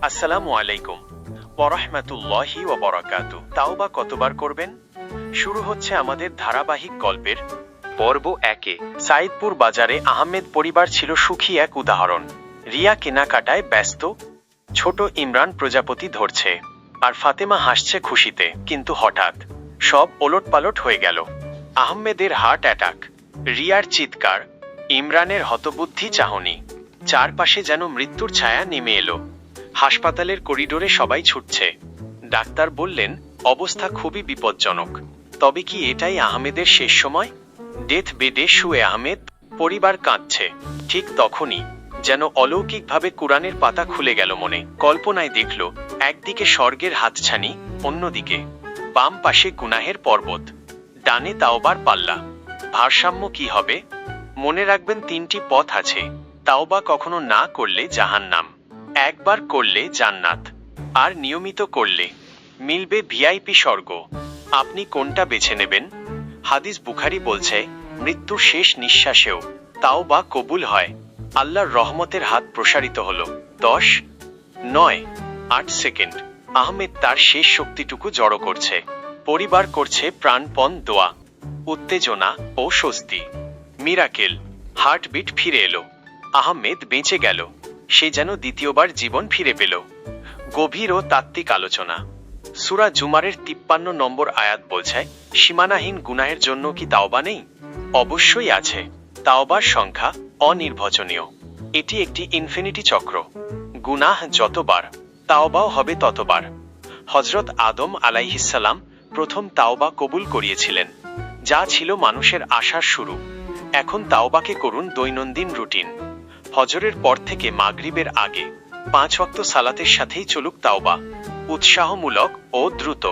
আসসালামু আলাইকুম ওয়া রাহমাতুল্লাহি ওয়া বারাকাতুহু। তাওবা কতবার করবেন? শুরু হচ্ছে আমাদের ধারাবাহিক গল্পের পর্ব 1-এ। সাইদপুর বাজারে আহমেদ পরিবার ছিল সুখী এক উদাহরণ। রিয়া কেনাকাটায় ব্যস্ত, ছোট ইমরান প্রজাপতি ধরছে, আর ফাতেমা হাসছে খুশিতে। কিন্তু হঠাৎ সব ওলটপালট হয়ে গেল। আহমেদের হার্ট অ্যাটাক, রিয়ার চিৎকার, ইমরানের হতবুদ্ধি চাহনি, চারপাশে যেন মৃত্যুর ছায়া নেমে এলো। হাসপাতালের করিডোরে সবাই ছুটছে। ডাক্তার বললেন অবস্থা খুবই বিপজ্জনক। তবে কি এটাই আহমেদের শেষ সময়? ডেথ বেডে শুয়ে আহমেদ, পরিবার কাঁদছে। ঠিক তখনই যেন অলৌকিকভাবে কুরআনের পাতা খুলে গেল মনে। কল্পনায় দেখল একদিকে স্বর্গের হাতছানি, অন্যদিকে বাম পাশে গুনাহের পর্বত, ডানে তাওবার পাল্লা। ভারসাম্য কি হবে? মনে রাখবেন 3টি পথ আছে। তাওবা কখনো না করলে জাহান্নাম, একবার করলে জান্নাত, আর নিয়মিত করলে মিলবে ভিআইপি স্বর্গ। আপনি কোনটা বেছে নেবেন? হাদিস বুখারী বলছে মৃত্যুর শেষ নিঃশ্বাসেও তাওবা কবুল হয়। আল্লাহর রহমতের হাত প্রসারিত হলো। 10, 9, 8 সেকেন্ড। আহমেদ তার শেষ শক্তিটুকু জড়ো করছে। পরিবার করছে প্রাণপণ দোয়া, উত্তেজনা ও স্বস্তি। মিরাকেল, হার্টবিট ফিরে এলো। আহমেদ বেঁচে গেল। সে যেন দ্বিতীয়বার জীবন ফিরে পেল। গভীর ও তাত্ত্বিক আলোচনা। সূরা জুমারের 53 নম্বর আয়াত বলছে, সীমানাহীন গুনাহের জন্য কি তাওবা নেই? অবশ্যই আছে। তাওবার সংখ্যা অনির্বচনীয়। এটি একটি ইনফিনিটি চক্র। গুনাহ যতবার, তাওবাও হবে ততবার। হযরত আদম আলাইহিসসালাম প্রথম তাওবা কবুল করিয়েছিলেন, যা ছিল মানুষের আশার শুরু। এখন তাওবাকে করুন দৈনন্দিন রুটিন। ফজরের পর থেকে মাগরিবের আগে 5 ওয়াক্ত সালাতের সাথেই চলুক তাওবা, উৎসাহমূলক ও দ্রুত।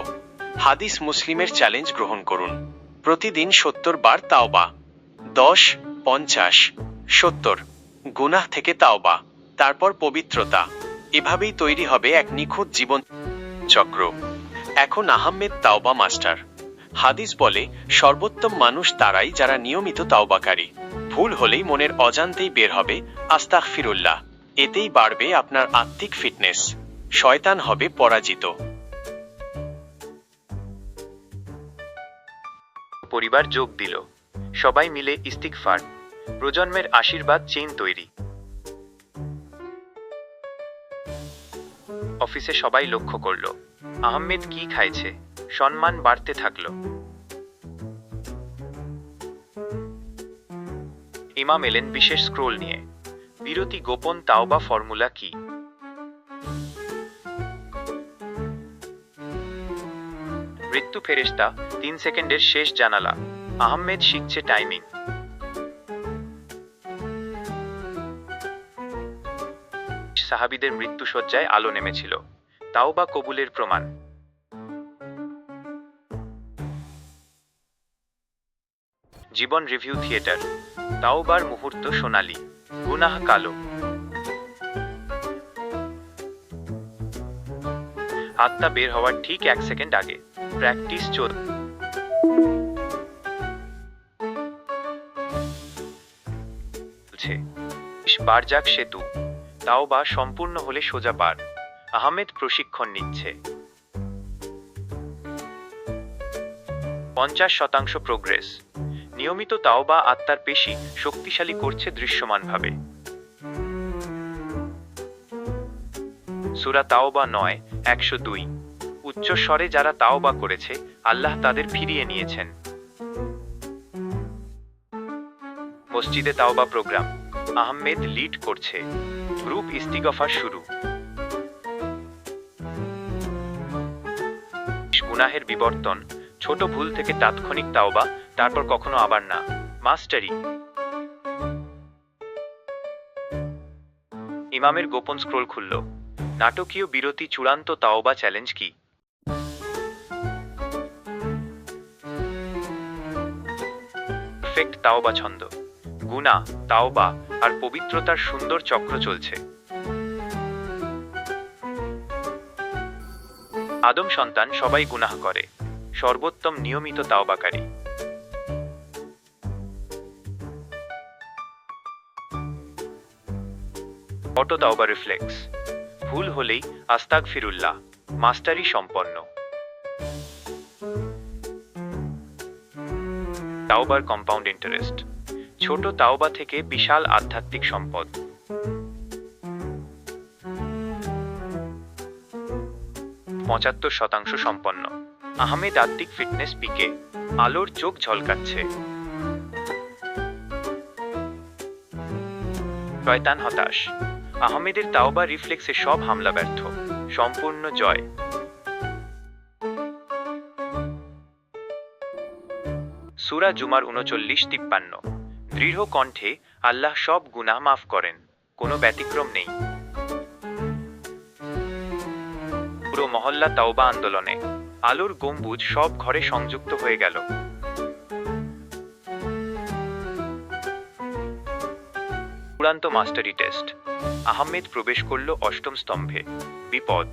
হাদিস মুসলিমের চ্যালেঞ্জ গ্রহণ করুন। প্রতিদিন 70 বার তাওবা। 10, 50, 70। গুনাহ থেকে তাওবা, তারপর পবিত্রতা। এভাবেই তৈরি হবে এক নিখুঁত জীবন চক্র। এখন আহমেদ তাওবা মাস্টার। হাদিস বলে সর্বোত্তম মানুষ তারাই যারা নিয়মিত তাওবাকারী। ভুল হলেই মনের অজান্তেই বের হবে আস্তাগফিরুল্লাহ। এতেই বাড়বে আপনার আত্মিক ফিটনেস। শয়তান হবে পরাজিত। পরিবার যোগ দিল। সবাই মিলে ইস্তিগফার। প্রজন্মের আশীর্বাদ চেইন তৈরি। অফিসে সবাই লক্ষ্য করল আহমেদ কি খাইছে। সম্মান বাড়তে থাকল। ইমাম এলেন বিশেষ স্ক্রোল নিয়ে। বিরতি গোপন তাওবা ফর্মুলা কি? মৃত্যু ফেরেশতা 3 সেকেন্ডের শেষ জানালা। আহমেদ শিখছে টাইমিং। সাহাবীদের মৃত্যুশয্যায় আলো নেমেছিল। তাওবা কবুলের প্রমাণ। জীবন রিভিউ থিয়েটার। তাওবার মুহূর্ত সোনালী, গুনাহ কালো। আত্মা বের হওয়ার ঠিক 1 সেকেন্ড আগে প্র্যাকটিস চলছে। বারজাক সেতু। তাওবা সম্পূর্ণ হলে সোজা পার। আহমেদ প্রশিক্ষণ নিচ্ছে। 50% প্রোগ্রেস। নিয়মিত তাওবা আত্মার পেশি শক্তিশালী করছে দৃশ্যমানভাবে। সূরা তাওবা 9:102। উচ্চ স্বরে যারা তাওবা করেছে আল্লাহ তাদের ফিরিয়ে নিয়েছেন। মসজিদে তাওবা প্রোগ্রাম। আহমেদ লিড করছে। গ্রুপ ইস্তিগফার শুরু। গুনাহের বিবর্তন। ছোট ভুল থেকে তাৎক্ষণিক তাওবা, তারপর কখনো আবার না। মাস্টারি। ইমামের গোপন স্ক্রোল খুলল। নাটকীয় বিরতি। চূড়ান্ত তাওবা চ্যালেঞ্জ কি? পারফেক্ট তাওবা ছন্দ। গুনাহ, তাওবা আর পবিত্রতার সুন্দর চক্র চলছে। আদম সন্তান সবাই গুনাহ করে। সর্বোত্তম নিয়মিত তাওবাকারী। অটো তাওবা রিফ্লেক্স। ভুল হলেই আস্তাগফিরুল্লাহ, মাস্টারি সম্পন্ন। তাওবার কম্পাউন্ড ইন্টারেস্ট, ছোট তাওবা থেকে বিশাল আধ্যাত্মিক সম্পদ। 75% সম্পন্ন। আহমেদ আত্মিক ফিটনেস পিকে, আলোর চোখ ঝলকাচ্ছে। শয়তান হতাশ, আহমেদের তাওবা রিফ্লেক্সে সব হামলা ব্যর্থ, সম্পূর্ণ জয়। সূরা জুমার 39-53, দৃঢ় কণ্ঠে আল্লাহ সব গুনাহ মাফ করেন, কোনো ব্যতিক্রম নেই। পুরো মহল্লা তাওবা আন্দোলনে, আলোর গম্বুজ সব ঘরে সংযুক্ত হয়ে গেল। চূড়ান্ত মাস্টারি টেস্ট, আহমেদ প্রবেশ করল অষ্টম স্তম্ভে, বিপদ।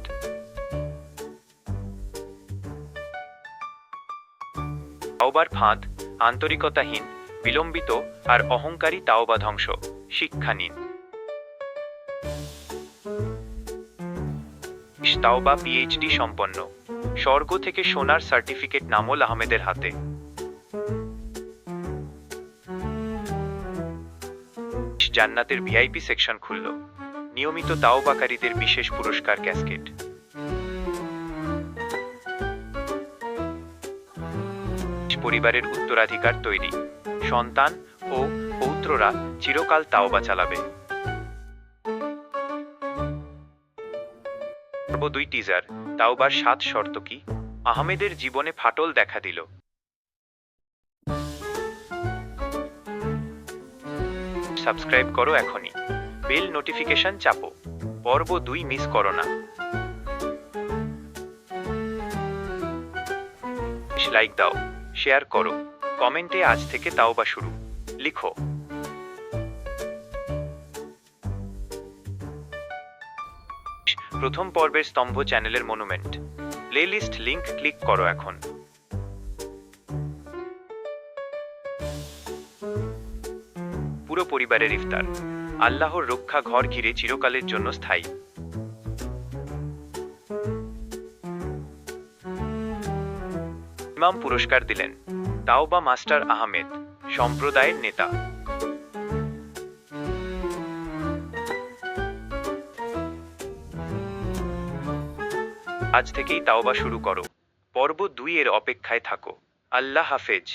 তাওবার ফাঁদ, আন্তরিকতাহীন, বিলম্বিত আর অহংকারী তাওবা ধ্বংস, শিক্ষা নিন। তাওবা পিএইচডি সম্পন্ন, স্বর্গ থেকে সোনার সার্টিফিকেট নামল আহমেদের হাতে। জান্নাতের ভিআইপি সেকশন খুলল, নিয়মিত তাওবাকারীদের বিশেষ পুরস্কার ক্যাসকেট। পরিবারের উত্তরাধিকার তৈরি, সন্তান ও পৌত্ররা চিরকাল তাওবা চালাবে। 2 টিজার, তাওবার 7 শর্ত কি? আহমেদের জীবনে ফাটল দেখা দিল। সাবস্ক্রাইব করো এখনই, বেল নোটিফিকেশন চাপো, পর্ব 2 মিস করো না। লাইক দাও, শেয়ার করো, কমেন্টে আজ থেকে তাওবা শুরু লিখো। প্রথম পর্বের স্তম্ভ চ্যানেলের মনুমেন্ট প্লেলিস্ট লিংক ক্লিক করো এখন। পুরো পরিবারের ইফতার, আল্লাহর রক্ষা ঘর ঘিরে চিরকালের জন্য স্থায়ী। ইমাম পুরস্কার দিলেন তাওবা মাস্টার আহমেদ, সম্প্রদায়ের নেতা। আজ থেকেই তাওবা শুরু করো, পর্ব 2 এর অপেক্ষায় থাকো। আল্লাহ হাফেজ।